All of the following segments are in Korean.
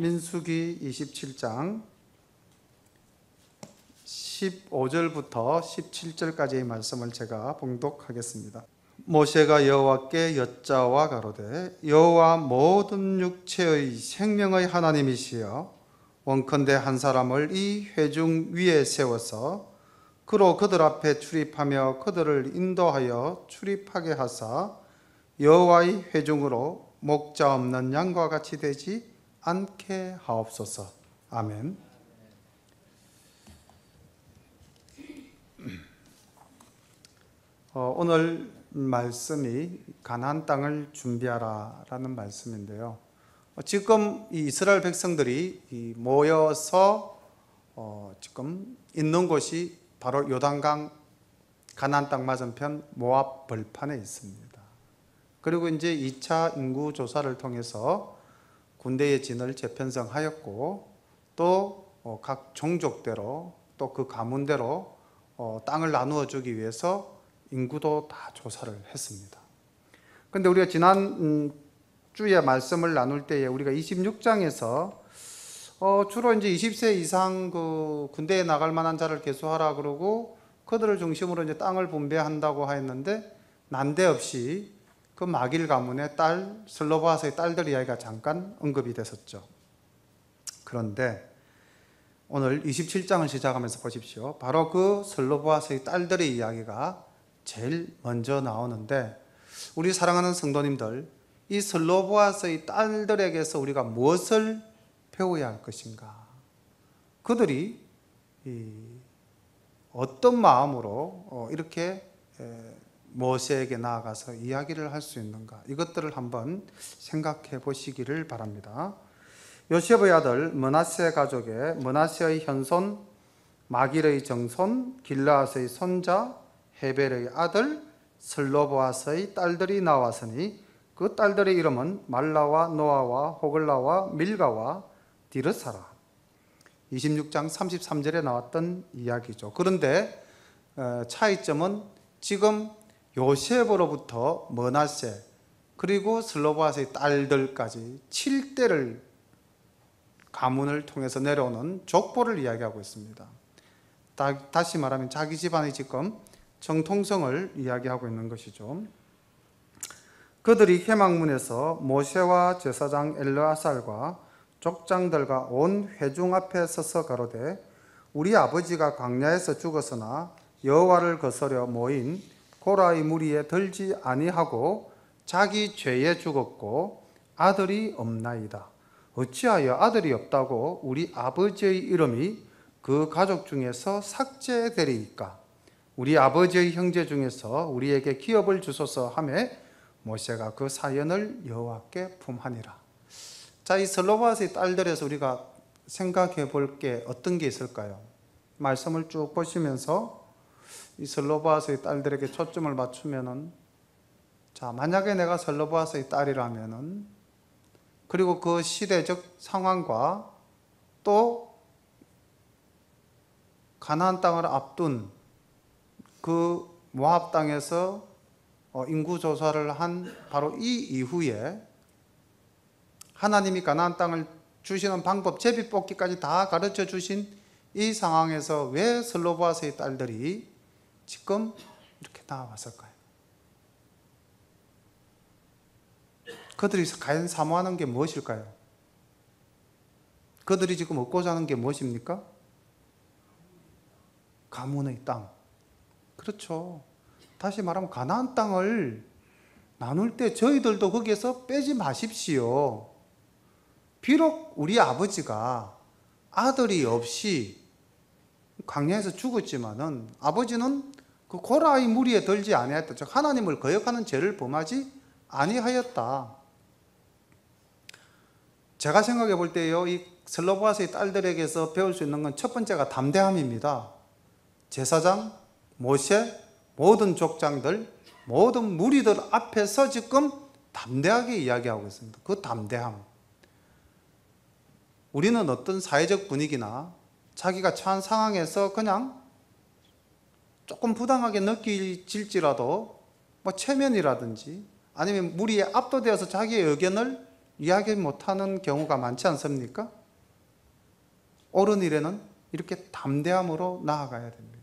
민수기 27장 15절부터 17절까지의 말씀을 제가 봉독하겠습니다. 모세가 여호와께 여짜와 가로되 여호와 모든 육체의 생명의 하나님이시여 원컨대 한 사람을 이 회중 위에 세워서 그로 그들 앞에 출입하며 그들을 인도하여 출입하게 하사 여호와의 회중으로 목자 없는 양과 같이 되지 않게 하옵소서. 아멘. 오늘 말씀이 가나안 땅을 준비하라 라는 말씀인데요. 지금 이 이스라엘 백성들이 모여서 지금 있는 곳이 바로 요단강 가나안 땅 맞은편 모압 벌판에 있습니다. 그리고 이제 2차 인구 조사를 통해서 군대의 진을 재편성하였고 또 각 종족대로 또 그 가문대로 땅을 나누어 주기 위해서 인구도 다 조사를 했습니다. 그런데 우리가 지난 주에 말씀을 나눌 때에 우리가 26장에서 주로 이제 20세 이상 그 군대에 나갈 만한 자를 계수하라 그러고 그들을 중심으로 이제 땅을 분배한다고 하였는데 난데없이 그 마길 가문의 딸 슬로바스의 딸들 이야기가 잠깐 언급이 됐었죠. 그런데 오늘 27장을 시작하면서 보십시오. 바로 그 슬로바스의 딸들의 이야기가 제일 먼저 나오는데 우리 사랑하는 성도님들, 이 슬로보아스의 딸들에게서 우리가 무엇을 배워야 할 것인가? 그들이 어떤 마음으로 이렇게 모세에게 나아가서 이야기를 할 수 있는가? 이것들을 한번 생각해 보시기를 바랍니다. 요셉의 아들 므낫세 가족의 므낫세의 현손, 마길의 정손, 길르앗의 손자, 헤벨의 아들 슬로보아스의 딸들이 나왔으니 그 딸들의 이름은 말라와 노아와 호글라와 밀가와 디르사라. 26장 33절에 나왔던 이야기죠. 그런데 차이점은 지금 요셉으로부터 므낫세 그리고 슬로보아스의 딸들까지 7대를 가문을 통해서 내려오는 족보를 이야기하고 있습니다. 다시 말하면 자기 집안의 지금 정통성을 이야기하고 있는 것이죠. 그들이 회막문에서 모세와 제사장 엘르아살과 족장들과 온 회중 앞에 서서 가로되 우리 아버지가 광야에서 죽었으나 여호와를 거스려 모인 고라의 무리에 들지 아니하고 자기 죄에 죽었고 아들이 없나이다. 어찌하여 아들이 없다고 우리 아버지의 이름이 그 가족 중에서 삭제되리이까? 우리 아버지의 형제 중에서 우리에게 기업을 주소서 하며 모세가 그 사연을 여호와께 품하니라. 자, 이 슬로바스의 딸들에서 우리가 생각해 볼 게 어떤 게 있을까요? 말씀을 쭉 보시면서 이 슬로바스의 딸들에게 초점을 맞추면은, 자, 만약에 내가 슬로바스의 딸이라면은, 그리고 그 시대적 상황과 또 가나안 땅을 앞둔 그 모압 땅에서 인구 조사를 한 바로 이 이후에 하나님이 가나안 땅을 주시는 방법, 제비뽑기까지 다 가르쳐 주신 이 상황에서 왜 슬로보아스의 딸들이 지금 이렇게 나왔을까요? 그들이 과연 사모하는 게 무엇일까요? 그들이 지금 얻고자 하는 게 무엇입니까? 가문의 땅. 그렇죠. 다시 말하면 가나안 땅을 나눌 때 저희들도 거기에서 빼지 마십시오. 비록 우리 아버지가 아들이 없이 광야에서 죽었지만은 아버지는 그 고라의 무리에 들지 아니하였다. 즉 하나님을 거역하는 죄를 범하지 아니하였다. 제가 생각해 볼 때요, 이 슬로보아스의 딸들에게서 배울 수 있는 건 첫 번째가 담대함입니다. 제사장, 모세, 모든 족장들, 모든 무리들 앞에서 지금 담대하게 이야기하고 있습니다. 그 담대함. 우리는 어떤 사회적 분위기나 자기가 처한 상황에서 그냥 조금 부당하게 느낄지라도 뭐 체면이라든지 아니면 무리에 압도되어서 자기의 의견을 이야기 못하는 경우가 많지 않습니까? 옳은 일에는 이렇게 담대함으로 나아가야 됩니다.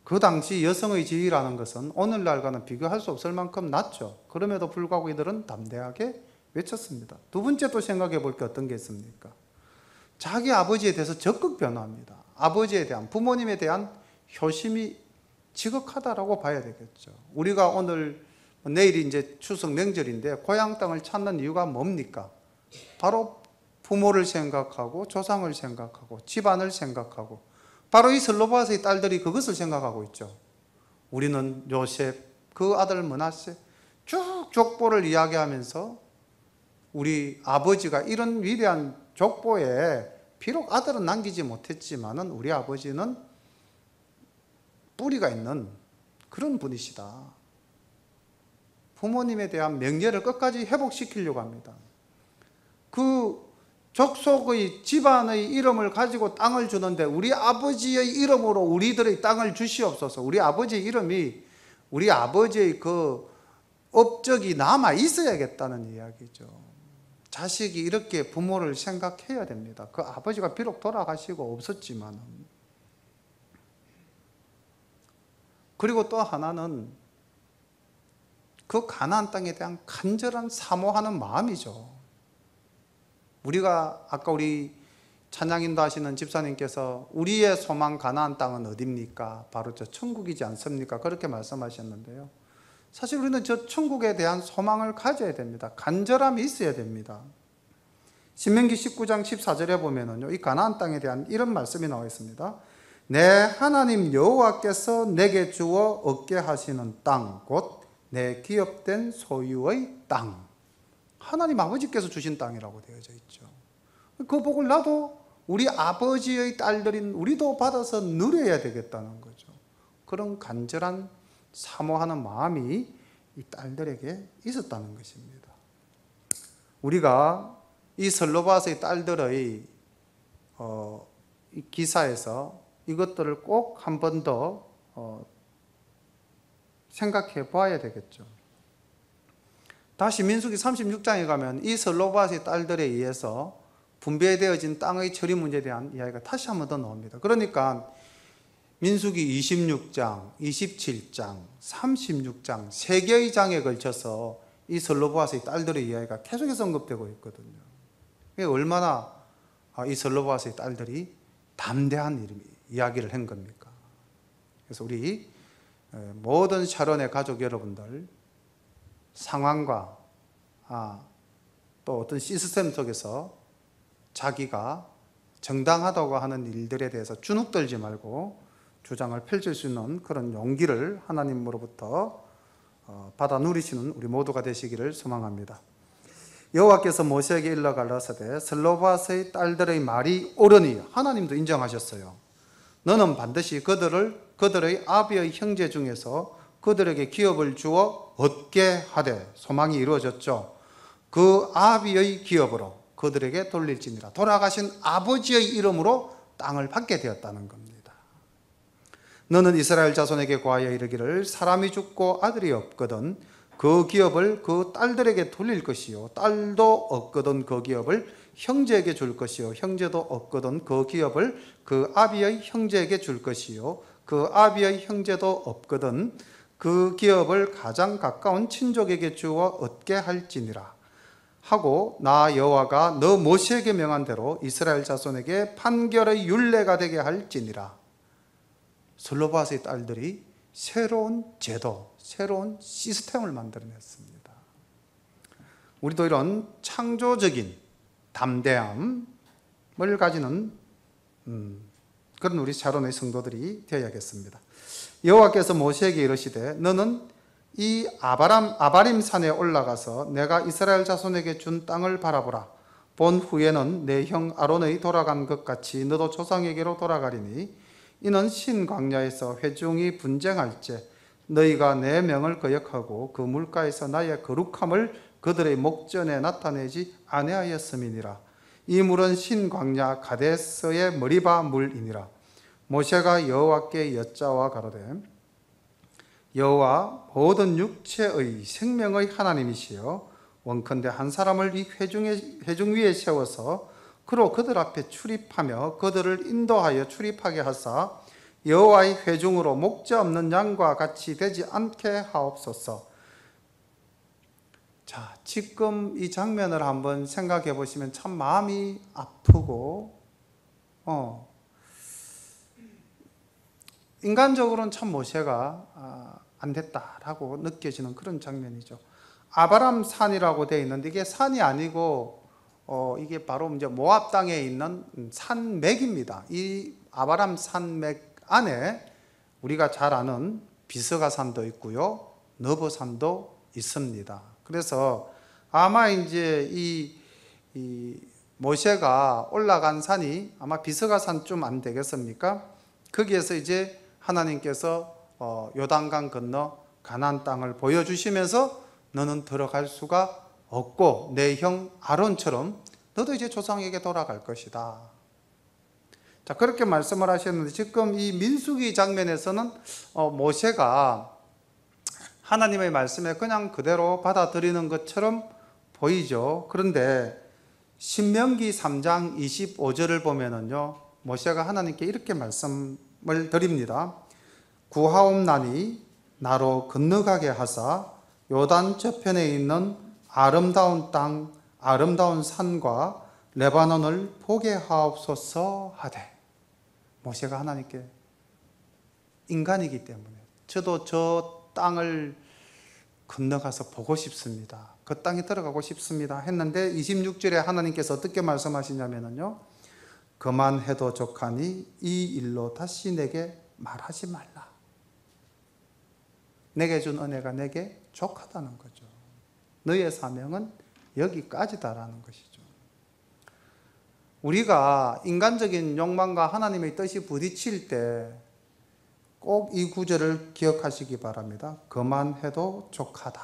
그 당시 여성의 지위라는 것은 오늘날과는 비교할 수 없을 만큼 낮죠. 그럼에도 불구하고 이들은 담대하게 외쳤습니다. 두 번째 또 생각해 볼 게 어떤 게 있습니까? 자기 아버지에 대해서 적극 변호합니다. 아버지에 대한, 부모님에 대한 효심이 지극하다라고 봐야 되겠죠. 우리가 오늘, 내일이 이제 추석 명절인데 고향 땅을 찾는 이유가 뭡니까? 바로 부모를 생각하고 조상을 생각하고 집안을 생각하고, 바로 이 슬로바스의 딸들이 그것을 생각하고 있죠. 우리는 요셉, 그 아들 므낫세, 쭉 족보를 이야기하면서 우리 아버지가 이런 위대한 족보에 비록 아들은 남기지 못했지만은 우리 아버지는 뿌리가 있는 그런 분이시다. 부모님에 대한 명예를 끝까지 회복시키려고 합니다. 그 족속의 집안의 이름을 가지고 땅을 주는데 우리 아버지의 이름으로 우리들의 땅을 주시옵소서. 우리 아버지의 이름이, 우리 아버지의 그 업적이 남아 있어야겠다는 이야기죠. 자식이 이렇게 부모를 생각해야 됩니다. 그 아버지가 비록 돌아가시고 없었지만. 그리고 또 하나는 그 가나안 땅에 대한 간절한 사모하는 마음이죠. 우리가 아까 우리 찬양인도 하시는 집사님께서 우리의 소망 가나안 땅은 어디입니까? 바로 저 천국이지 않습니까? 그렇게 말씀하셨는데요. 사실 우리는 저 천국에 대한 소망을 가져야 됩니다. 간절함이 있어야 됩니다. 신명기 19장 14절에 보면은요, 이 가나안 땅에 대한 이런 말씀이 나와 있습니다. 내 하나님 여호와께서 내게 주어 얻게 하시는 땅, 곧 내 기업된 소유의 땅. 하나님 아버지께서 주신 땅이라고 되어져 있죠. 그 복을 나도 우리 아버지의 딸들인 우리도 받아서 누려야 되겠다는 거죠. 그런 간절한 사모하는 마음이 이 딸들에게 있었다는 것입니다. 우리가 이 슬로바스의 딸들의 이 기사에서 이것들을 꼭 한 번 더 생각해 봐야 되겠죠. 다시 민수기 36장에 가면 이 슬로바스의 딸들에 의해서 분배되어진 땅의 처리 문제에 대한 이야기가 다시 한 번 더 나옵니다. 그러니까 민수기 26장, 27장, 36장, 3개의 장에 걸쳐서 이 슬로바스의 딸들의 이야기가 계속해서 언급되고 있거든요. 얼마나 이 슬로바스의 딸들이 담대한 이야기를 한 겁니까? 그래서 우리 모든 샤론의 가족 여러분들, 상황과 또 어떤 시스템 속에서 자기가 정당하다고 하는 일들에 대해서 주눅들지 말고 주장을 펼칠 수 있는 그런 용기를 하나님으로부터 받아 누리시는 우리 모두가 되시기를 소망합니다. 여호와께서 모세에게 일러 가라사대 슬로바스의 딸들의 말이 옳으니, 하나님도 인정하셨어요. 너는 반드시 그들의 아비의 형제 중에서 그들에게 기업을 주어 얻게 하되, 소망이 이루어졌죠. 그 아비의 기업으로 그들에게 돌릴지니라. 돌아가신 아버지의 이름으로 땅을 받게 되었다는 겁니다. 너는 이스라엘 자손에게 고하여 이르기를, 사람이 죽고 아들이 없거든 그 기업을 그 딸들에게 돌릴 것이요, 딸도 없거든 그 기업을 형제에게 줄 것이요, 형제도 없거든 그 기업을 그 아비의 형제에게 줄 것이요, 그 아비의 형제도 없거든 그 기업을 가장 가까운 친족에게 주어 얻게 할지니라 하고, 나 여호와가 너 모세에게 명한 대로 이스라엘 자손에게 판결의 율례가 되게 할지니라. 슬로바스의 딸들이 새로운 제도, 새로운 시스템을 만들어냈습니다. 우리도 이런 창조적인 담대함을 가지는 그런 우리 샤론의 성도들이 되어야겠습니다. 여호와께서 모세에게 이르시되, 너는 이 아바림 산에 올라가서 내가 이스라엘 자손에게 준 땅을 바라보라. 본 후에는 내 형 아론의 돌아간 것 같이 너도 조상에게로 돌아가리니, 이는 신 광야에서 회중이 분쟁할 때 너희가 내 명을 거역하고 그 물가에서 나의 거룩함을 그들의 목전에 나타내지 아니하였음이니라. 이 물은 신 광야 가데스의 머리바 물이니라. 모세가 여호와께 여짜와 가로되, 여호와 모든 육체의 생명의 하나님이시여 원컨대 한 사람을 이 회중 위에 세워서 그로 그들 앞에 출입하며 그들을 인도하여 출입하게 하사 여호와의 회중으로 목자 없는 양과 같이 되지 않게 하옵소서. 자, 지금 이 장면을 한번 생각해 보시면 참 마음이 아프고 인간적으로는 참 모세가 안 됐다라고 느껴지는 그런 장면이죠. 아바람 산이라고 되어 있는데 이게 산이 아니고 이게 바로 이제 모압 땅에 있는 산맥입니다. 이 아바람 산맥 안에 우리가 잘 아는 비스가산도 있고요, 너보산도 있습니다. 그래서 아마 이제 이 모세가 올라간 산이 아마 비스가산쯤 안 되겠습니까? 거기에서 이제 하나님께서 요단강 건너 가나안 땅을 보여주시면서 너는 들어갈 수가 없고 내 형 아론처럼 너도 이제 조상에게 돌아갈 것이다. 자, 그렇게 말씀을 하셨는데 지금 이 민수기 장면에서는 모세가 하나님의 말씀에 그냥 그대로 받아들이는 것처럼 보이죠. 그런데 신명기 3장 25절을 보면은요, 모세가 하나님께 이렇게 말씀을 드립니다. 구하옵나니 나로 건너가게 하사 요단 저편에 있는 아름다운 땅, 아름다운 산과 레바논을 보게 하옵소서 하되, 모세가 하나님께 인간이기 때문에 저도 저 땅을 건너가서 보고 싶습니다. 그 땅에 들어가고 싶습니다 했는데 26절에 하나님께서 어떻게 말씀하시냐면요, 그만해도 족하니 이 일로 다시 내게 말하지 말라. 내게 준 은혜가 내게 족하다는 거죠. 너의 사명은 여기까지다라는 것이죠. 우리가 인간적인 욕망과 하나님의 뜻이 부딪힐 때 꼭 이 구절을 기억하시기 바랍니다. 그만해도 족하다.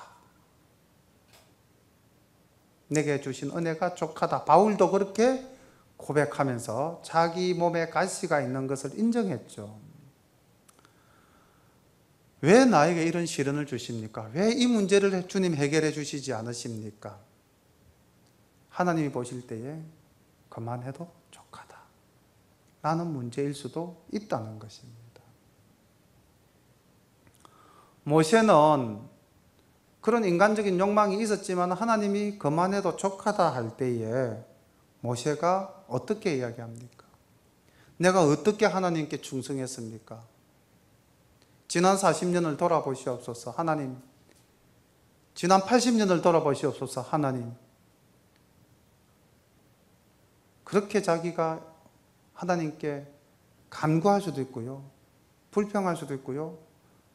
내게 주신 은혜가 족하다. 바울도 그렇게 고백하면서 자기 몸에 가시가 있는 것을 인정했죠. 왜 나에게 이런 시련을 주십니까? 왜 이 문제를 주님 해결해 주시지 않으십니까? 하나님이 보실 때에 그만해도 족하다 라는 문제일 수도 있다는 것입니다. 모세는 그런 인간적인 욕망이 있었지만 하나님이 그만해도 족하다 할 때에 모세가 어떻게 이야기합니까? 내가 어떻게 하나님께 충성했습니까? 지난 40년을 돌아보시옵소서 하나님. 지난 80년을 돌아보시옵소서 하나님. 그렇게 자기가 하나님께 간구할 수도 있고요, 불평할 수도 있고요,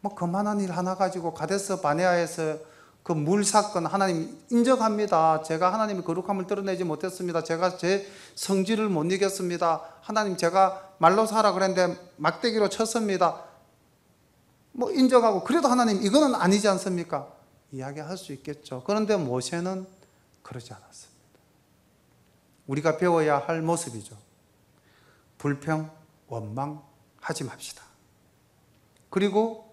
뭐 그만한 일 하나 가지고 가데스 바네아에서 그 물 사건 하나님 인정합니다. 제가 하나님의 거룩함을 드러내지 못했습니다. 제가 제 성질을 못 이겼습니다. 하나님 제가 말로 살아 그랬는데 막대기로 쳤습니다. 뭐 인정하고 그래도 하나님 이거는 아니지 않습니까? 이야기할 수 있겠죠. 그런데 모세는 그러지 않았습니다. 우리가 배워야 할 모습이죠. 불평, 원망하지 맙시다. 그리고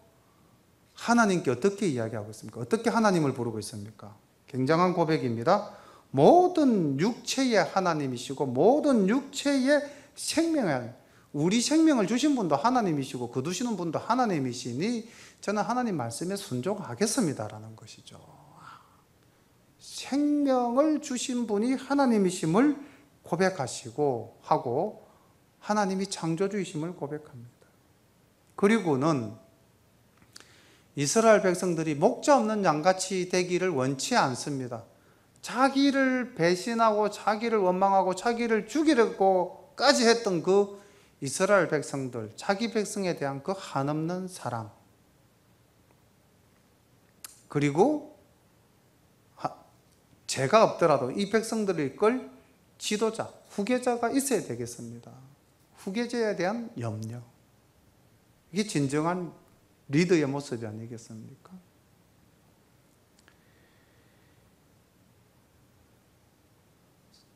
하나님께 어떻게 이야기하고 있습니까? 어떻게 하나님을 부르고 있습니까? 굉장한 고백입니다. 모든 육체의 하나님이시고 모든 육체의 생명을, 우리 생명을 주신 분도 하나님이시고 거두시는 분도 하나님이시니 저는 하나님 말씀에 순종하겠습니다라는 것이죠. 생명을 주신 분이 하나님이심을 고백하시고 하고 하나님이 창조주이심을 고백합니다. 그리고는 이스라엘 백성들이 목자 없는 양같이 되기를 원치 않습니다. 자기를 배신하고 자기를 원망하고 자기를 죽이려고까지 했던 그 이스라엘 백성들, 자기 백성에 대한 그 한없는 사랑, 그리고 죄가 없더라도 이 백성들을 이끌 지도자, 후계자가 있어야 되겠습니다. 후계자에 대한 염려, 이게 진정한 리더의 모습이 아니겠습니까?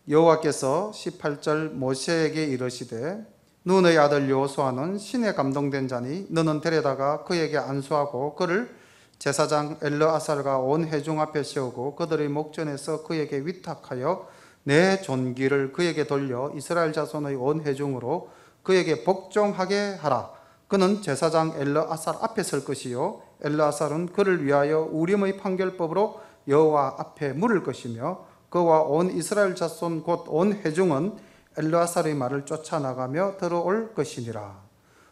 여호와께서 18절 모세에게 이르시되 눈의 아들 여호수아는 신에 감동된 자니 너는 데려다가 그에게 안수하고 그를 제사장 엘르아살과 온 회중 앞에 세우고 그들의 목전에서 그에게 위탁하여 내 존귀를 그에게 돌려 이스라엘 자손의 온 회중으로 그에게 복종하게 하라. 그는 제사장 엘르아살 앞에 설 것이요 엘르아살은 그를 위하여 우림의 판결법으로 여호와 앞에 물을 것이며 그와 온 이스라엘 자손 곧 온 회중은 엘르아살의 말을 쫓아나가며 들어올 것이니라.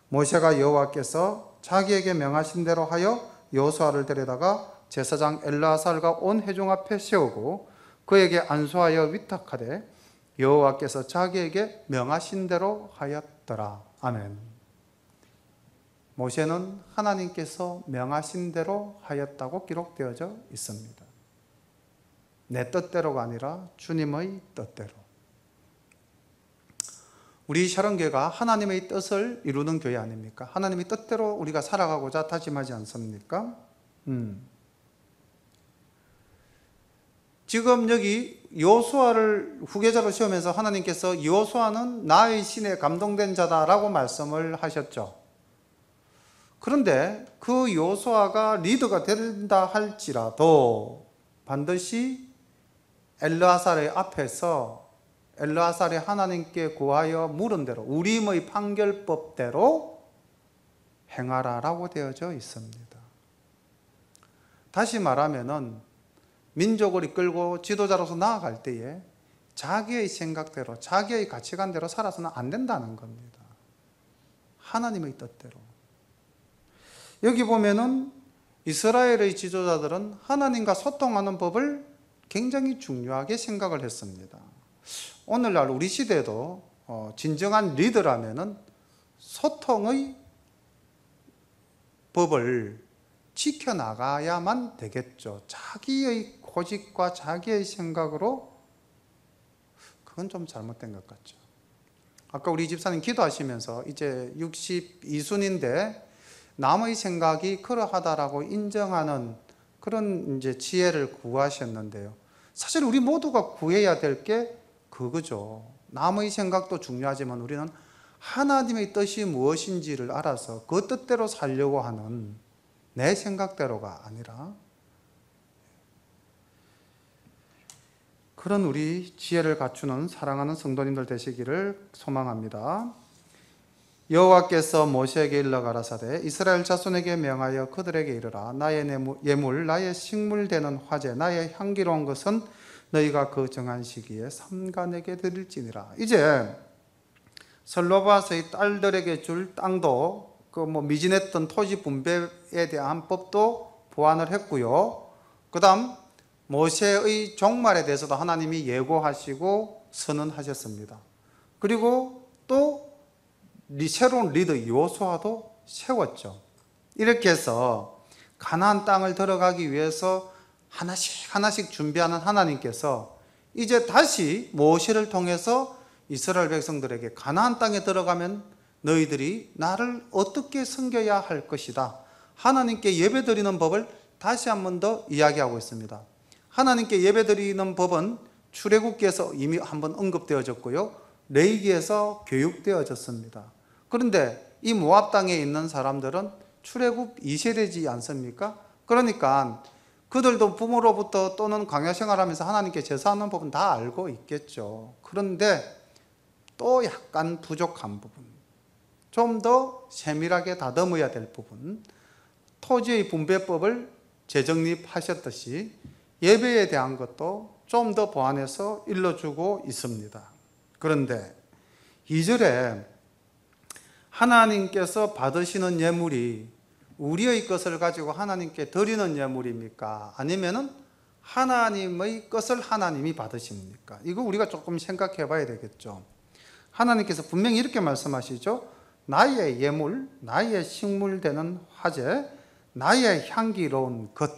모세가 여호와께서 자기에게 명하신 대로 하여 여호수아를 데려다가 제사장 엘르아살과 온 회중 앞에 세우고 그에게 안수하여 위탁하되 여호와께서 자기에게 명하신 대로 하였더라. 아멘. 모세는 하나님께서 명하신 대로 하였다고 기록되어져 있습니다. 내 뜻대로가 아니라 주님의 뜻대로. 우리 샤론교회가 하나님의 뜻을 이루는 교회 아닙니까? 하나님의 뜻대로 우리가 살아가고자 다짐하지 않습니까? 지금 여기 여호수아를 후계자로 세우면서 하나님께서 여호수아는 나의 신에 감동된 자다라고 말씀을 하셨죠. 그런데 그 여호수아가 리더가 된다 할지라도 반드시 엘르아살의 앞에서 엘르아살이 하나님께 구하여 물은 대로 우림의 판결법대로 행하라라고 되어져 있습니다. 다시 말하면은 민족을 이끌고 지도자로서 나아갈 때에 자기의 생각대로 자기의 가치관대로 살아서는 안 된다는 겁니다. 하나님의 뜻대로. 여기 보면은 이스라엘의 지도자들은 하나님과 소통하는 법을 굉장히 중요하게 생각을 했습니다. 오늘날 우리 시대도 진정한 리더라면은 소통의 법을 지켜나가야만 되겠죠. 자기의 고집과 자기의 생각으로 그건 좀 잘못된 것 같죠. 아까 우리 집사님 기도하시면서 이제 62순인데 남의 생각이 그러하다라고 인정하는 그런 이제 지혜를 구하셨는데요. 사실 우리 모두가 구해야 될 게 그거죠. 남의 생각도 중요하지만 우리는 하나님의 뜻이 무엇인지를 알아서 그 뜻대로 살려고 하는 내 생각대로가 아니라 그런 우리 지혜를 갖추는 사랑하는 성도님들 되시기를 소망합니다. 여호와께서 모세에게 일러 가라사대 이스라엘 자손에게 명하여 그들에게 이르라 나의 예물 나의 식물 되는 화제 나의 향기로운 것은 너희가 그 정한 시기에 삼간에게 드릴지니라. 이제 슬로바스의 딸들에게 줄 땅도 그 미진했던 토지 분배에 대한 법도 보완을 했고요. 그다음 모세의 종말에 대해서도 하나님이 예고하시고 선언하셨습니다. 그리고 또 새로운 리더 여호수아도 세웠죠. 이렇게 해서 가나안 땅을 들어가기 위해서 하나씩 준비하는 하나님께서 이제 다시 모세를 통해서 이스라엘 백성들에게 가나안 땅에 들어가면 너희들이 나를 어떻게 섬겨야 할 것이다. 하나님께 예배드리는 법을 다시 한 번 더 이야기하고 있습니다. 하나님께 예배드리는 법은 출애굽기에서 이미 한번 언급되어졌고요. 레위기에서 교육되어졌습니다. 그런데 이 모압 땅에 있는 사람들은 출애굽 2세대지 않습니까? 그러니까 그들도 부모로부터 또는 광야 생활하면서 하나님께 제사하는 법은 다 알고 있겠죠. 그런데 또 약간 부족한 부분, 좀 더 세밀하게 다듬어야 될 부분, 토지의 분배법을 재정립하셨듯이 예배에 대한 것도 좀 더 보완해서 일러주고 있습니다. 그런데 2절에 하나님께서 받으시는 예물이 우리의 것을 가지고 하나님께 드리는 예물입니까? 아니면은 하나님의 것을 하나님이 받으십니까? 이거 우리가 조금 생각해 봐야 되겠죠. 하나님께서 분명히 이렇게 말씀하시죠. 나의 예물, 나의 식물 되는 화제, 나의 향기로운 것.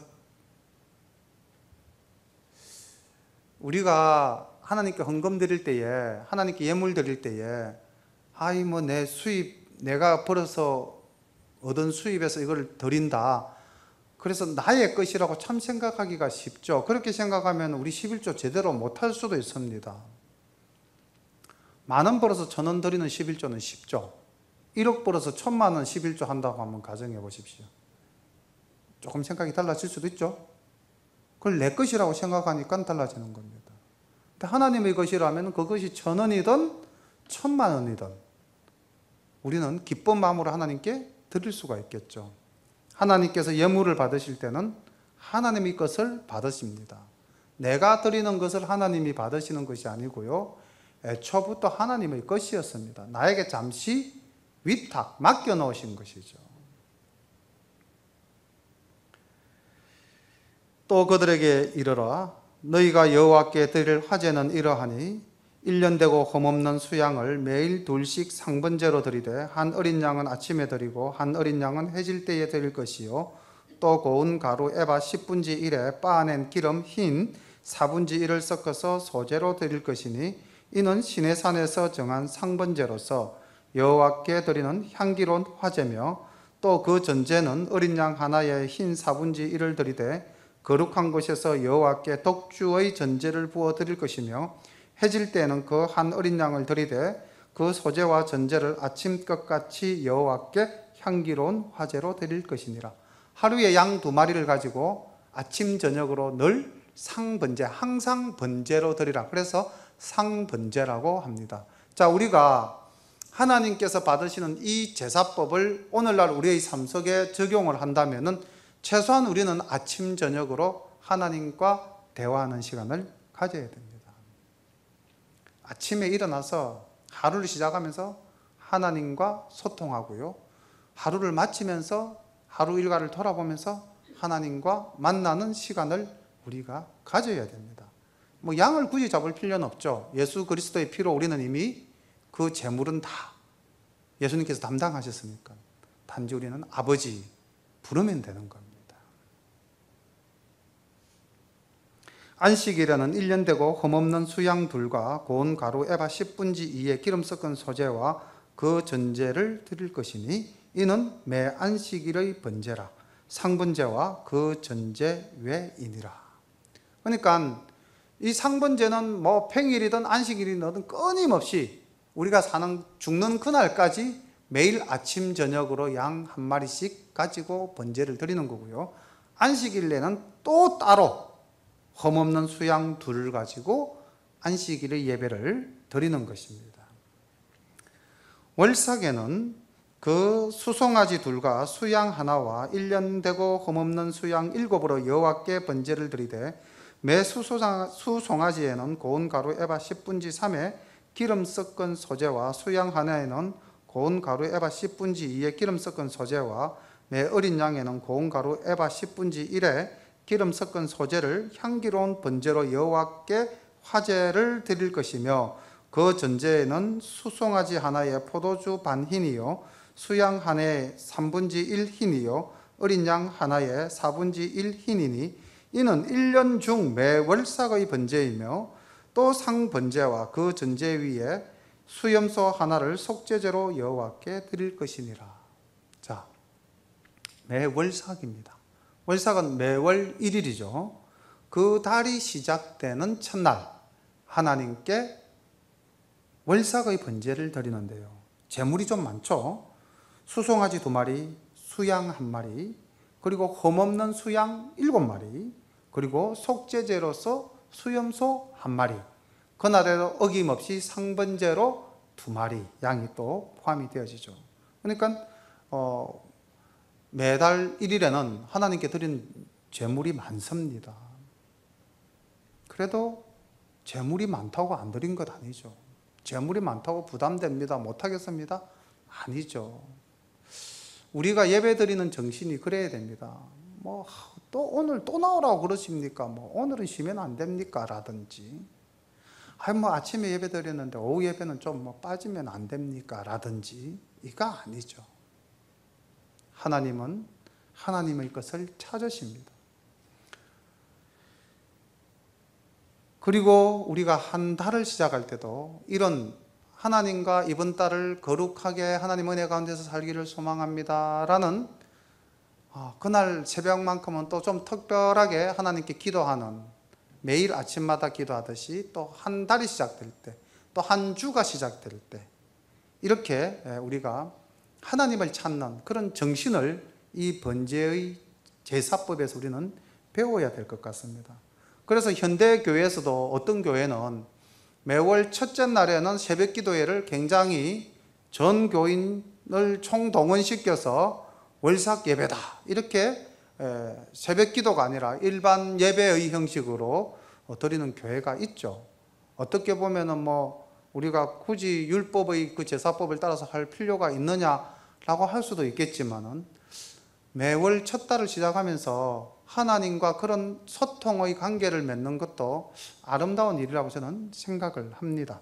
우리가 하나님께 헌금 드릴 때에, 하나님께 예물 드릴 때에, 내 수입, 내가 벌어서 얻은 수입에서 이걸 드린다. 그래서 나의 것이라고 참 생각하기가 쉽죠. 그렇게 생각하면 우리 11조 제대로 못할 수도 있습니다. 10,000원 벌어서 1,000원 드리는 11조는 쉽죠. 1억 벌어서 1,000,000원 11조 한다고 한번 가정해 보십시오. 조금 생각이 달라질 수도 있죠. 그걸 내 것이라고 생각하니까 달라지는 겁니다. 근데 하나님의 것이라면 그것이 1,000원이든 1,000,000원이든 우리는 기쁜 마음으로 하나님께 드릴 수가 있겠죠. 하나님께서 예물을 받으실 때는 하나님의 것을 받으십니다. 내가 드리는 것을 하나님이 받으시는 것이 아니고요. 애초부터 하나님의 것이었습니다. 나에게 잠시 위탁, 맡겨놓으신 것이죠. 또 그들에게 이르라. 너희가 여호와께 드릴 화제는 이러하니 1년 되고 흠없는 수양을 매일 둘씩 상번제로 드리되 한 어린 양은 아침에 드리고 한 어린 양은 해질 때에 드릴 것이요 또 고운 가루 에바 10분지 1에 빻아낸 기름 흰 4분지 1을 섞어서 소제로 드릴 것이니 이는 시내산에서 정한 상번제로서 여호와께 드리는 향기로운 화제며 또 그 전제는 어린 양 하나에 흰 4분지 1을 드리되 거룩한 곳에서 여호와께 독주의 전제를 부어 드릴 것이며 해질 때에는 그 한 어린 양을 드리되 그 소제와 전제를 아침 끝같이 여호와께 향기로운 화제로 드릴 것이니라. 하루에 양 2마리를 가지고 아침 저녁으로 늘 상번제, 항상 번제로 드리라. 그래서 상번제라고 합니다. 자, 우리가 하나님께서 받으시는 이 제사법을 오늘날 우리의 삶 속에 적용을 한다면은 최소한 우리는 아침 저녁으로 하나님과 대화하는 시간을 가져야 됩니다. 아침에 일어나서 하루를 시작하면서 하나님과 소통하고요. 하루를 마치면서 하루 일과를 돌아보면서 하나님과 만나는 시간을 우리가 가져야 됩니다. 뭐 양을 굳이 잡을 필요는 없죠. 예수 그리스도의 피로 우리는 이미 그 재물은 다 예수님께서 담당하셨으니까 단지 우리는 아버지 부르면 되는 겁니다. 안식일에는 1년 되고 흠없는 수양 둘과 고운 가루 에바 10분지 2의 기름 섞은 소제와 그 전제를 드릴 것이니 이는 매 안식일의 번제라. 상번제와 그 전제 외이니라. 그러니까 이 상번제는 뭐 평일이든 안식일이든 끊임없이 우리가 죽는 그날까지 매일 아침 저녁으로 양 1마리씩 가지고 번제를 드리는 거고요. 안식일에는 또 따로 흠없는 수양 둘을 가지고 안식일의 예배를 드리는 것입니다. 월삭에는 그 수송아지 둘과 수양 하나와 1년 되고 흠없는 수양 7으로 여호와께 번제를 드리되 매 수송아지에는 고운 가루 에바 10분지 3에 기름 섞은 소제와 수양 하나에는 고운 가루 에바 10분지 2에 기름 섞은 소제와 매 어린 양에는 고운 가루 에바 10분지 1에 기름 섞은 소제를 향기로운 번제로 여호와께 화제를 드릴 것이며 그 전제에는 수송아지 하나에 포도주 반 흰이요 수양 하나에 3분지 1 흰이요 어린 양 하나에 4분지 1 흰이니 이는 1년 중 매 월삭의 번제이며 또 상번제와 그 전제 위에 수염소 하나를 속죄제로 여호와께 드릴 것이니라. 자, 매 월삭입니다. 월삭은 매월 1일이죠. 그 달이 시작되는 첫날 하나님께 월삭의 번제를 드리는데요. 제물이 좀 많죠. 수송아지 2마리, 수양 1마리, 그리고 흠없는 수양 7마리, 그리고 속죄제로서 수염소 1마리, 그날에도 어김없이 상번제로 2마리 양이 또 포함이 되어지죠. 그러니까 매달 1일에는 하나님께 드린 제물이 많습니다. 그래도 제물이 많다고 안 드린 것 아니죠. 제물이 많다고 부담됩니다, 못하겠습니다? 아니죠. 우리가 예배 드리는 정신이 그래야 됩니다. 뭐 또 오늘 또 나오라고 그러십니까? 뭐 오늘은 쉬면 안 됩니까? 라든지 뭐 아침에 예배 드렸는데 오후 예배는 좀 뭐 빠지면 안 됩니까? 라든지 이거 아니죠. 하나님은 하나님의 것을 찾으십니다. 그리고 우리가 한 달을 시작할 때도 이런 하나님과 이번 달을 거룩하게 하나님 은혜 가운데서 살기를 소망합니다 라는 그날 새벽만큼은 또 좀 특별하게 하나님께 기도하는, 매일 아침마다 기도하듯이 또 한 달이 시작될 때 또 한 주가 시작될 때 이렇게 우리가 하나님을 찾는 그런 정신을 이 번제의 제사법에서 우리는 배워야 될 것 같습니다. 그래서 현대 교회에서도 어떤 교회는 매월 첫째 날에는 새벽 기도회를 굉장히 전 교인을 총동원시켜서 월삭 예배다 이렇게 새벽 기도가 아니라 일반 예배의 형식으로 드리는 교회가 있죠. 어떻게 보면은 뭐 우리가 굳이 율법의 그 제사법을 따라서 할 필요가 있느냐라고 할 수도 있겠지만은 매월 첫 달을 시작하면서 하나님과 그런 소통의 관계를 맺는 것도 아름다운 일이라고 저는 생각을 합니다.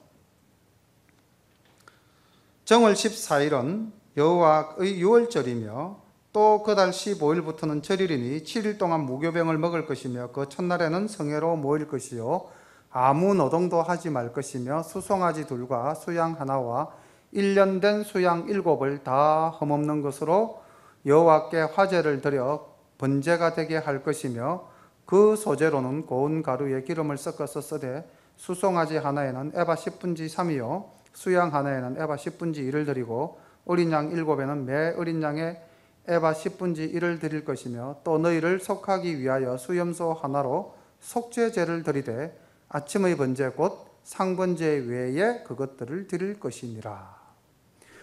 정월 14일은 여호와의 유월절이며 또 그 달 15일부터는 절일이니 7일 동안 무교병을 먹을 것이며 그 첫날에는 성회로 모일 것이요 아무 노동도 하지 말 것이며 수송아지 둘과 수양 하나와 1년 된 수양 7을 다 흠없는 것으로 여호와께 화제를 드려 번제가 되게 할 것이며 그 소재로는 고운 가루에 기름을 섞어서 쓰되 수송아지 하나에는 에바 10분지 3이요 수양 하나에는 에바 10분지 1을 드리고 어린 양 7에는 매 어린 양에 에바 10분지 1을 드릴 것이며 또 너희를 속하기 위하여 수염소 하나로 속죄제를 드리되 아침의 번제 곧 상번제 외에 그것들을 드릴 것이니라.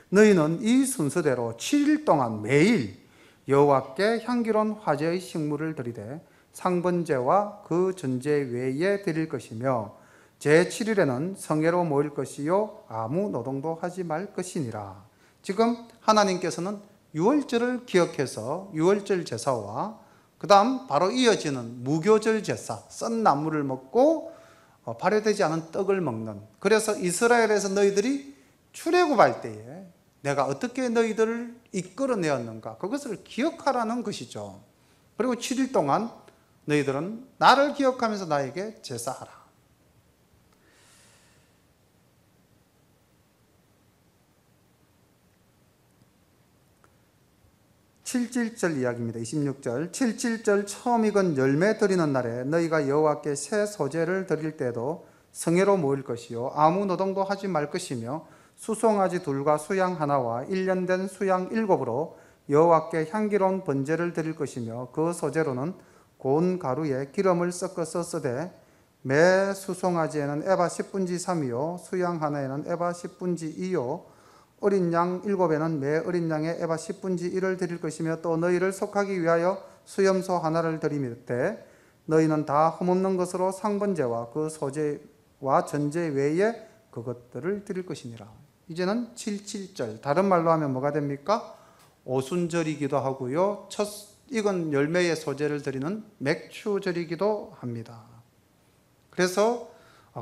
너희는 이 순서대로 7일 동안 매일 여호와께 향기로운 화제의 식물을 드리되 상번제와 그 전제 외에 드릴 것이며 제7일에는 성회로 모일 것이요 아무 노동도 하지 말 것이니라. 지금 하나님께서는 유월절을 기억해서 유월절 제사와 그 다음 바로 이어지는 무교절 제사, 썬 나물을 먹고 발효되지 않은 떡을 먹는, 그래서 이스라엘에서 너희들이 출애굽할 때에 내가 어떻게 너희들을 이끌어내었는가 그것을 기억하라는 것이죠. 그리고 7일 동안 너희들은 나를 기억하면서 나에게 제사하라. 칠칠절 이야기입니다. 26절 칠칠절 처음 익은 열매 드리는 날에 너희가 여호와께 새 소제를 드릴 때도 성회로 모일 것이요 아무 노동도 하지 말 것이며 수송아지 둘과 수양 하나와 1년 된 수양 7으로 여호와께 향기로운 번제를 드릴 것이며 그 소제로는 고운 가루에 기름을 섞어서 쓰되 매 수송아지에는 에바 10분지 3이요 수양 하나에는 에바 10분지 2요 어린 양 7에는 매 어린 양에 에바 10분지 1을 드릴 것이며 또 너희를 속하기 위하여 수염소 하나를 드리되 너희는 다 흠없는 것으로 상번제와 그 소제와 전제 외에 그것들을 드릴 것이니라. 이제는 77절, 다른 말로 하면 뭐가 됩니까? 오순절이기도 하고요 첫 익은 열매의 소제를 드리는 맥추절이기도 합니다. 그래서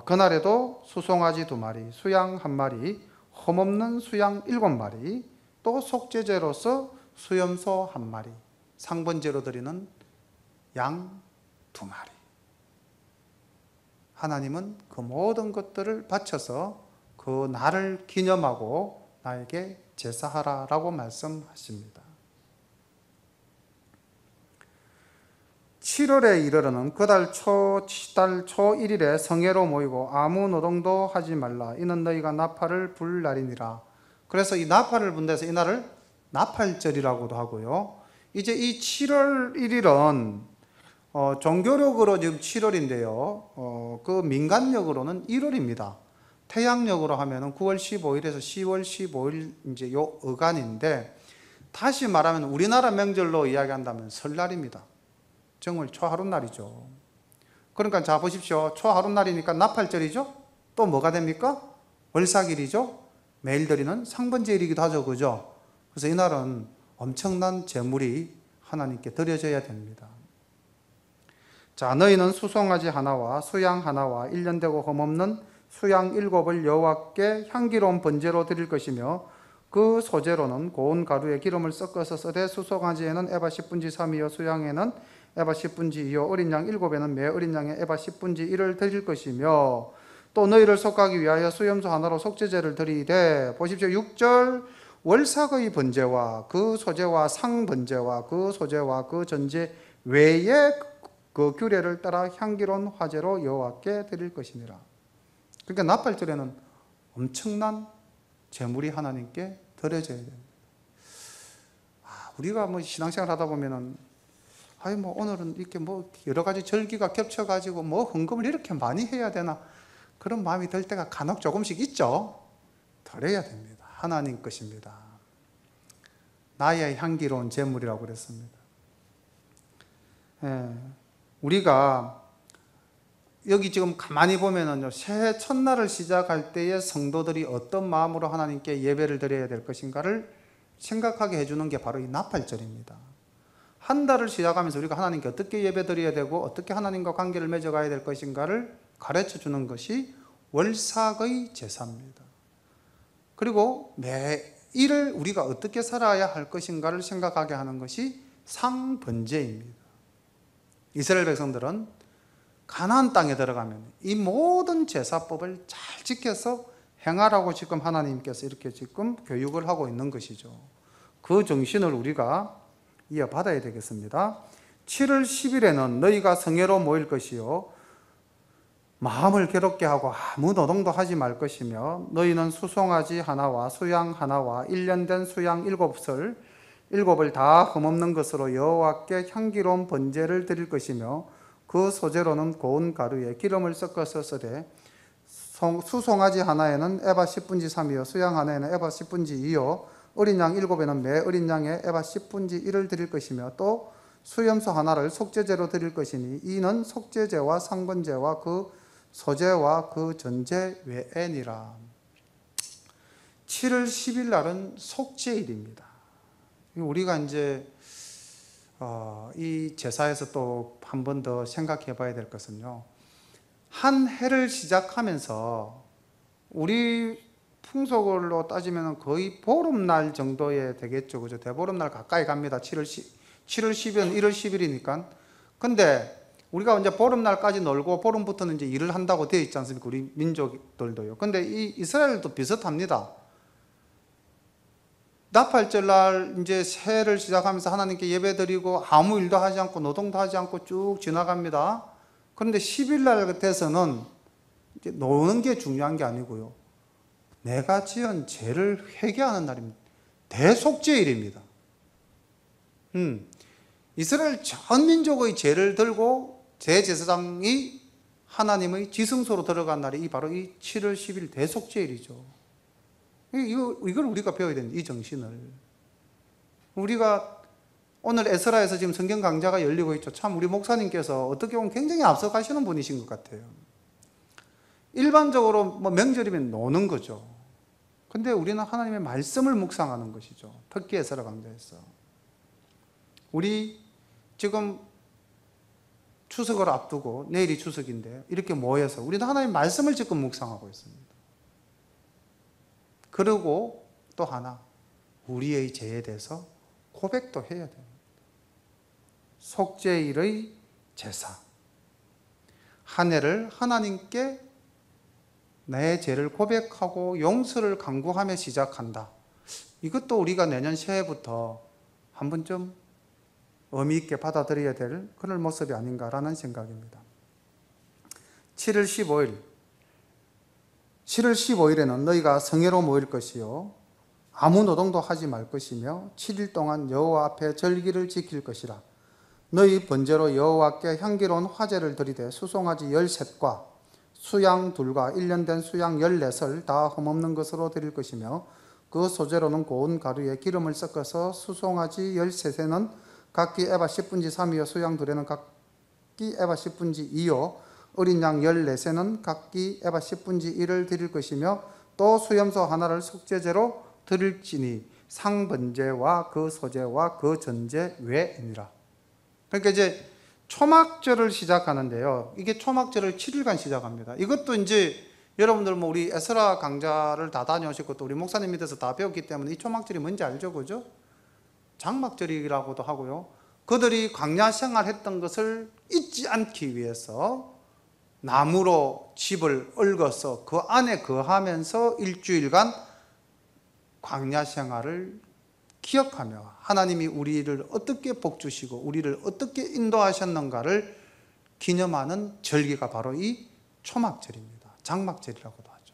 그날에도 수송아지 2마리, 수양 1마리, 흠없는 수양 7마리, 또 속죄제로서 수염소 1마리, 상번제로 드리는 양 2마리. 하나님은 그 모든 것들을 바쳐서 그 날을 기념하고 나에게 제사하라라고 말씀하십니다. 7월에 이르러는 그달 초 1일에 성회로 모이고 아무 노동도 하지 말라. 이는 너희가 나팔을 불 날이니라. 그래서 이 나팔을 분다 해서 이 날을 나팔절이라고도 하고요. 이제 이 7월 1일은 종교력으로 지금 7월인데요. 그 민간력으로는 1월입니다. 태양력으로 하면은 9월 15일에서 10월 15일 이제 요 어간인데, 다시 말하면 우리나라 명절로 이야기한다면 설날입니다. 정월 초하룻날이죠. 그러니까 자 보십시오. 초하룻날이니까 나팔절이죠. 또 뭐가 됩니까? 월삭일이죠. 매일 드리는 상번제일이기도 하죠. 그죠? 그래서 이날은 엄청난 제물이 하나님께 드려져야 됩니다. 자, 너희는 수송아지 하나와 수양 하나와 1년 되고 흠없는 수양 7을 여호와께 향기로운 번제로 드릴 것이며 그 소제로는 고운 가루에 기름을 섞어서 쓰되 수송아지에는 에바 10분지 3이요 수양에는 에바 10분지 2요 어린 양 7에는 매 어린 양에 에바 10분지 1을 드릴 것이며 또 너희를 속하기 위하여 수염소 하나로 속죄제를 드리되, 보십시오. 6절 월삭의 번제와 그 소제와 상번제와 그 소제와 그 전제 외에 그 규례를 따라 향기로운 화제로 여호와께 드릴 것이니라. 그러니까 나팔절에는 엄청난 제물이 하나님께 드려져야 됩니다. 우리가 뭐 신앙생활 하다 보면은 오늘은 이렇게 뭐 여러 가지 절기가 겹쳐가지고 뭐 헌금을 이렇게 많이 해야 되나 그런 마음이 들 때가 간혹 조금씩 있죠. 드려야 됩니다. 하나님 것입니다. 나의 향기로운 제물이라고 그랬습니다. 우리가 여기 지금 가만히 보면은요, 새해 첫날을 시작할 때에 성도들이 어떤 마음으로 하나님께 예배를 드려야 될 것인가를 생각하게 해주는 게 바로 이 나팔절입니다. 한 달을 시작하면서 우리가 하나님께 어떻게 예배 드려야 되고 어떻게 하나님과 관계를 맺어가야 될 것인가를 가르쳐 주는 것이 월삭의 제사입니다. 그리고 매일을 우리가 어떻게 살아야 할 것인가를 생각하게 하는 것이 상번제입니다. 이스라엘 백성들은 가나안 땅에 들어가면 이 모든 제사법을 잘 지켜서 행하라고 지금 하나님께서 이렇게 지금 교육을 하고 있는 것이죠. 그 정신을 우리가 이어받아야 되겠습니다. 7월 10일에는 너희가 성회로 모일 것이요 마음을 괴롭게 하고 아무 노동도 하지 말 것이며 너희는 수송아지 하나와 수양 하나와 1년 된 수양 7을 다 흠없는 것으로 여호와께 향기로운 번제를 드릴 것이며 그 소재로는 고운 가루에 기름을 섞어서 쓰되 수송아지 하나에는 에바 10분지 3이요 수양 하나에는 에바 10분지 2요 어린 양 7에는 매 어린 양에 에바 10분지 1을 드릴 것이며 또 수염소 하나를 속죄제로 드릴 것이니 이는 속죄제와 상번제와 그 소제와 그 전제 외에니라. 7월 10일 날은 속죄일입니다. 우리가 이제 이 제사에서 또 한 번 더 생각해 봐야 될 것은요, 한 해를 시작하면서 우리 풍속으로 따지면 거의 보름날 정도에 되겠죠. 그죠? 대보름날 가까이 갑니다. 7월 10일은 1월 10일이니까. 근데 우리가 이제 보름날까지 놀고 보름부터는 이제 일을 한다고 되어 있지 않습니까? 우리 민족들도요. 근데 이 이스라엘도 비슷합니다. 나팔절날 이제 새해를 시작하면서 하나님께 예배드리고 아무 일도 하지 않고 노동도 하지 않고 쭉 지나갑니다. 그런데 10일날 돼서는 이제 노는 게 중요한 게 아니고요, 내가 지은 죄를 회개하는 날입니다. 대속죄일입니다. 이스라엘 전 민족의 죄를 들고 제제사장이 하나님의 지성소로 들어간 날이 바로 이 7월 10일 대속죄일이죠. 이걸 우리가 배워야 됩니다. 이 정신을. 우리가 오늘 에스라에서 지금 성경 강좌가 열리고 있죠. 참 우리 목사님께서 어떻게 보면 굉장히 앞서가시는 분이신 것 같아요. 일반적으로 뭐 명절이면 노는 거죠. 근데 우리는 하나님의 말씀을 묵상하는 것이죠. 특히 에스라 강좌에서. 우리 지금 추석을 앞두고 내일이 추석인데 이렇게 모여서 우리는 하나님의 말씀을 지금 묵상하고 있습니다. 그리고 또 하나, 우리의 죄에 대해서 고백도 해야 됩니다. 속죄일의 제사. 한 해를 하나님께 내 죄를 고백하고 용서를 간구하며 시작한다. 이것도 우리가 내년 새해부터 한 번쯤 의미 있게 받아들여야 될 그런 모습이 아닌가라는 생각입니다. 7월 15일에는 너희가 성회로 모일 것이요 아무 노동도 하지 말 것이며 7일 동안 여호와 앞에 절기를 지킬 것이라. 너희 번제로 여호와께 향기로운 화제를 드리되 수송아지 13과 수양 2과 1년 된 수양 14을 다 흠없는 것으로 드릴 것이며 그 소재로는 고운 가루에 기름을 섞어서 수송아지 13새는 각기 에바 10분지 3이요 수양 2에는 각기 에바 10분지 2요 어린 양 14새는 각기 에바 10분지 1을 드릴 것이며 또 수염소 하나를 속죄제로 드릴지니 상번제와 그 소제와 그 전제 외이니라. 그러니까 이제 초막절을 시작하는데요, 이게 초막절을 7일간 시작합니다. 이것도 이제 여러분들 뭐 우리 에스라 강좌를 다 다녀오셨고 또 우리 목사님 밑에서 다 배웠기 때문에 이 초막절이 뭔지 알죠? 그죠? 장막절이라고도 하고요, 그들이 광야 생활했던 것을 잊지 않기 위해서 나무로 집을 얽어서 그 안에 거하면서 일주일간 광야 생활을 기억하며 하나님이 우리를 어떻게 복주시고 우리를 어떻게 인도하셨는가를 기념하는 절기가 바로 이 초막절입니다. 장막절이라고도 하죠.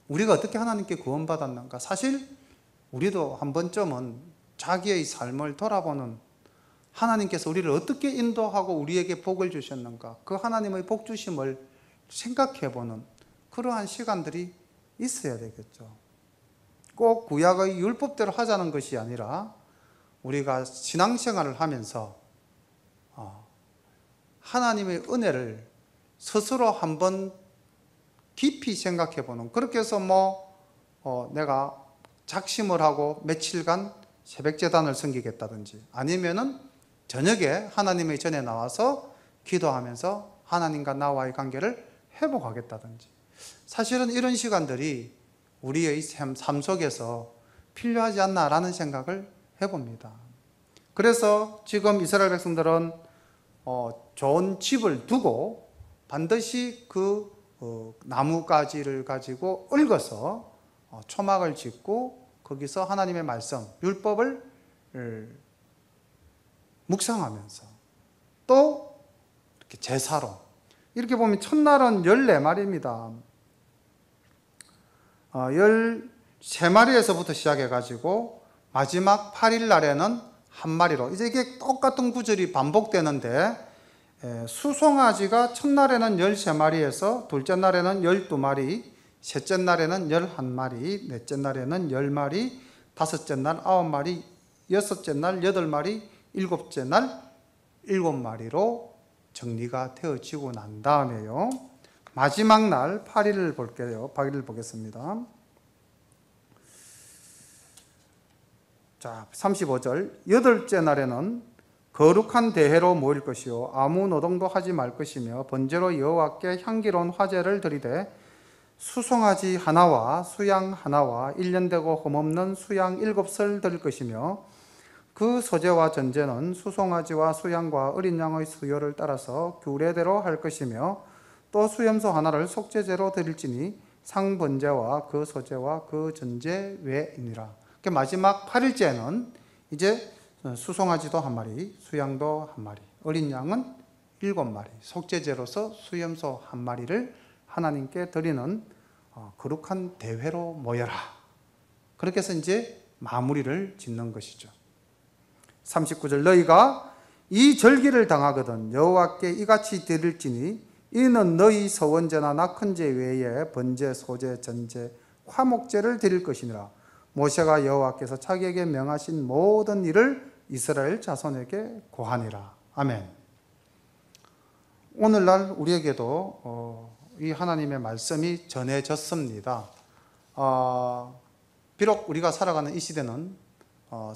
우리가 어떻게 하나님께 구원받았는가? 사실 우리도 한 번쯤은 자기의 삶을 돌아보는, 하나님께서 우리를 어떻게 인도하고 우리에게 복을 주셨는가? 그 하나님의 복 주심을 생각해보는 그러한 시간들이 있어야 되겠죠. 꼭 구약의 율법대로 하자는 것이 아니라 우리가 신앙생활을 하면서 하나님의 은혜를 스스로 한번 깊이 생각해보는, 그렇게 해서 내가 작심을 하고 며칠간 새벽제단을 섬기겠다든지, 아니면은 저녁에 하나님의 전에 나와서 기도하면서 하나님과 나와의 관계를 회복하겠다든지, 사실은 이런 시간들이 우리의 삶 속에서 필요하지 않나라는 생각을 해봅니다. 그래서 지금 이스라엘 백성들은 좋은 집을 두고 반드시 그 나무가지를 가지고 얽어서 초막을 짓고 거기서 하나님의 말씀, 율법을 묵상하면서 또 이렇게 제사로, 이렇게 보면 첫날은 14마리입니다. 13마리에서부터 시작해가지고 마지막 8일 날에는 한 마리로, 이제 이게 똑같은 구절이 반복되는데, 수송아지가 첫날에는 13마리에서 둘째 날에는 12마리, 셋째 날에는 11마리, 넷째 날에는 10마리, 다섯째 날 9마리, 여섯째 날 8마리, 일곱째 날 7마리로 정리가 되어지고 난 다음에요, 마지막 날 8일을 볼게요. 8일을 보겠습니다. 자, 35절. 여덟째 날에는 거룩한 대회로 모일 것이요 아무 노동도 하지 말 것이며 번제로 여호와께 향기로운 화제를 드리되 수송아지 하나와 수양 하나와 1년 되고 흠없는 수양 7설 드릴 것이며, 그 소제와 전제는 수송아지와 수양과 어린 양의 수요를 따라서 규례대로 할 것이며, 또 수염소 하나를 속죄제로 드릴지니 상번제와 그 소제와 그 전제 외이니라. 마지막 8일째는 이제 수송아지도 한 마리, 수양도 한 마리, 어린 양은 7마리, 속죄제로서 수염소 한 마리를 하나님께 드리는 거룩한 대회로 모여라. 그렇게 해서 이제 마무리를 짓는 것이죠. 39절. 너희가 이 절기를 당하거든 여호와께 이같이 드릴지니 이는 너희 서원제나 낙헌제 외에 번제, 소제, 전제, 화목제를 드릴 것이니라. 모세가 여호와께서 자기에게 명하신 모든 일을 이스라엘 자손에게 고하니라. 아멘. 오늘날 우리에게도 이 하나님의 말씀이 전해졌습니다. 비록 우리가 살아가는 이 시대는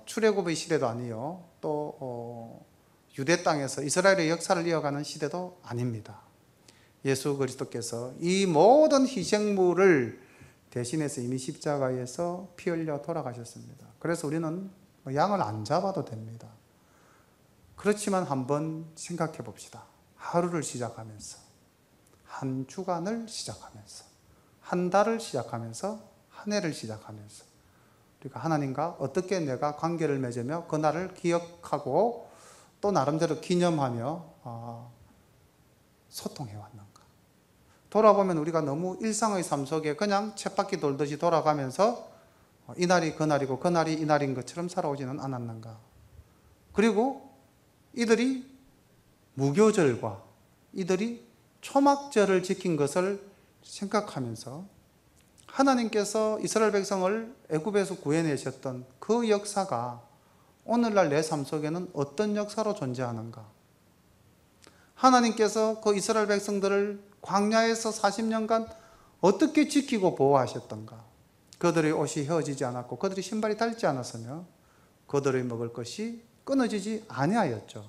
출애굽의 시대도 아니요, 또 유대 땅에서 이스라엘의 역사를 이어가는 시대도 아닙니다. 예수 그리스도께서 이 모든 희생물을 대신해서 이미 십자가에서 피 흘려 돌아가셨습니다. 그래서 우리는 양을 안 잡아도 됩니다. 그렇지만 한번 생각해 봅시다. 하루를 시작하면서, 한 주간을 시작하면서, 한 달을 시작하면서, 한 해를 시작하면서 우리가 하나님과 어떻게 내가 관계를 맺으며 그날을 기억하고 또 나름대로 기념하며 소통해 왔는가. 돌아보면 우리가 너무 일상의 삶 속에 그냥 쳇바퀴 돌듯이 돌아가면서 이날이 그날이고 그날이 이날인 것처럼 살아오지는 않았는가. 그리고 이들이 무교절과 이들이 초막절을 지킨 것을 생각하면서 하나님께서 이스라엘 백성을 애굽에서 구해내셨던 그 역사가 오늘날 내 삶 속에는 어떤 역사로 존재하는가. 하나님께서 그 이스라엘 백성들을 광야에서 40년간 어떻게 지키고 보호하셨던가. 그들의 옷이 휘어지지 않았고 그들의 신발이 닳지 않았으며 그들의 먹을 것이 끊어지지 아니하였죠.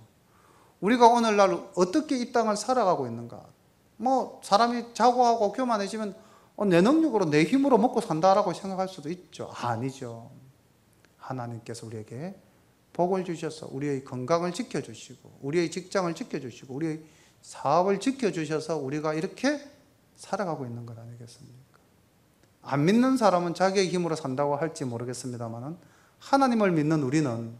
우리가 오늘날 어떻게 이 땅을 살아가고 있는가. 사람이 자고하고 교만해지면 내 능력으로 내 힘으로 먹고 산다라고 생각할 수도 있죠. 아니죠. 하나님께서 우리에게 복을 주셔서 우리의 건강을 지켜주시고 우리의 직장을 지켜주시고 우리의 사업을 지켜주셔서 우리가 이렇게 살아가고 있는 것 아니겠습니까? 안 믿는 사람은 자기의 힘으로 산다고 할지 모르겠습니다만 하나님을 믿는 우리는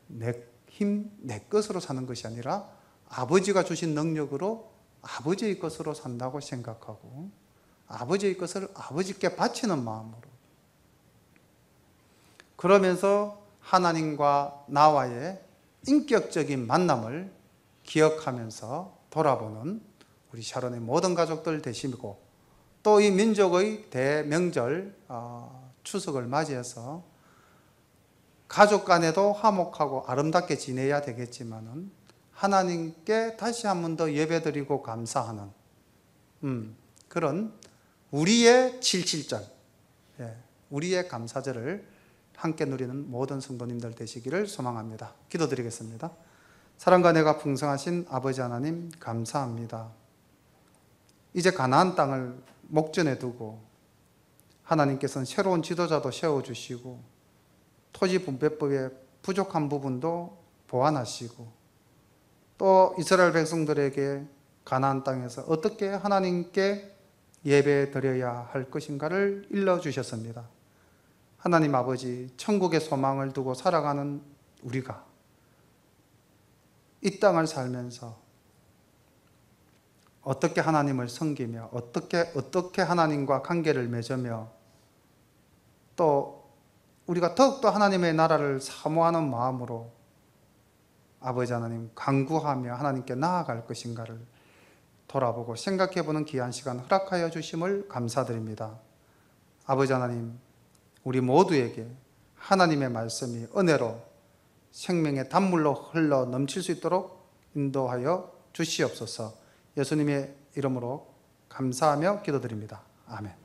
내 힘, 내 것으로 사는 것이 아니라 아버지가 주신 능력으로 아버지의 것으로 산다고 생각하고 아버지의 것을 아버지께 바치는 마음으로, 그러면서 하나님과 나와의 인격적인 만남을 기억하면서 돌아보는 우리 샤론의 모든 가족들 되시고, 또 이 민족의 대명절 추석을 맞이해서 가족 간에도 화목하고 아름답게 지내야 되겠지만은 하나님께 다시 한 번 더 예배드리고 감사하는 그런 우리의 77절, 우리의 감사절을 함께 누리는 모든 성도님들 되시기를 소망합니다. 기도드리겠습니다. 사랑과 은혜가 풍성하신 아버지 하나님, 감사합니다. 이제 가나안 땅을 목전에 두고 하나님께서는 새로운 지도자도 세워주시고 토지 분배법의 부족한 부분도 보완하시고, 또 이스라엘 백성들에게 가나안 땅에서 어떻게 하나님께 예배 드려야 할 것인가를 일러주셨습니다. 하나님 아버지, 천국의 소망을 두고 살아가는 우리가 이 땅을 살면서 어떻게 하나님을 섬기며 어떻게 하나님과 관계를 맺으며, 또 우리가 더욱더 하나님의 나라를 사모하는 마음으로 아버지 하나님 간구하며 하나님께 나아갈 것인가를 돌아보고 생각해보는 귀한 시간 허락하여 주심을 감사드립니다. 아버지 하나님, 우리 모두에게 하나님의 말씀이 은혜로 생명의 단물로 흘러 넘칠 수 있도록 인도하여 주시옵소서. 예수님의 이름으로 감사하며 기도드립니다. 아멘.